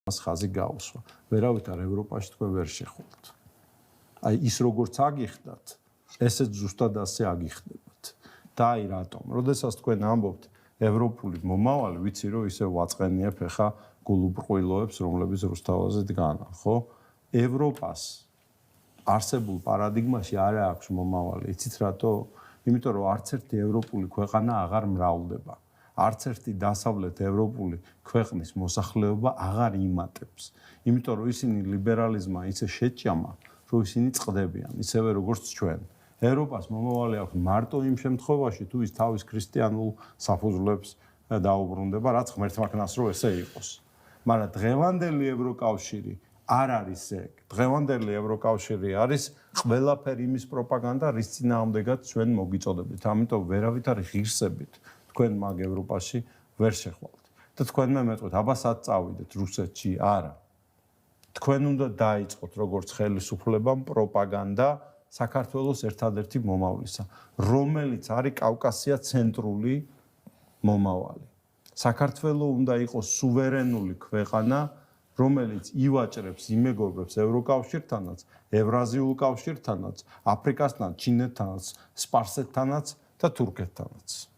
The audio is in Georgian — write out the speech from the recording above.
მას ხაზი გაუსვა. ვერავით არ ევროპაში თქვენ ვერ შეხვალთ. აი ის როგორც აგიხდათ, ესეც ზუსტად ასე აგიხდებათ. და აი რატომ? როდესაც თქვენ ამბობთ ევროპული მომავალი, ვიცი რომ ისე ვაწყენიებ ხა გულუბრყვილოებს, რომლებიც რუსთავაზე დგანან, ხო? ევროპას არსებულ პარადიგმაში არ აქვს მომავალი. იცით რატო? იმიტომ რომ არც ერთი ევროპული ქვეყანა აღარ მრავლდება. არც ერთი დასავლეთ ევროპული ქვეყნის მოსახლეობა აღარ იმატებს. იმიტომ რომ ისინი ლიბერალიზმმა ისე შეჭამა, რომ ისინი წყდებიან, ისევე როგორც ჩვენ. ევროპას მომავალი აქვს მარტო იმ შემთხვევაში, თუ ის თავის ქრისტიანულ საფუძვლებს დაუბრუნდება, რაც ღმერთმა ქნას რომ ესე იყოს. მაგრამ დღევანდელი ევროკავშირი არ არის ეგ. დღევანდელი ევროკავშირი არის ყველაფერი იმის პროპაგანდა, რის წინააღმდეგაც ჩვენ მოგიწოდებით. ამიტომ ვერავით არ ღირსებით თქვენ მაგ ევროპაში ვერ შეხვალთ. და თქვენმა მეტყვით, აბა სად წავიდეთ რუსეთში? არა. თქვენ უნდა დაიწყოთ როგორც ხელისუფლებამ პროპაგანდა საქართველოს ერთადერთი მომავლისა, რომელიც არის კავკასია ცენტრული მომავალი. საქართველო უნდა იყოს სუვერენული ქვეყანა, რომელიც ივაჭრებს, იმეგობრებს ევროკავშირთანაც, ევრაზიულ კავშირთანაც, აფრიკასთან, ჩინეთთანაც, სპარსეთთანაც და თურქეთთანაც.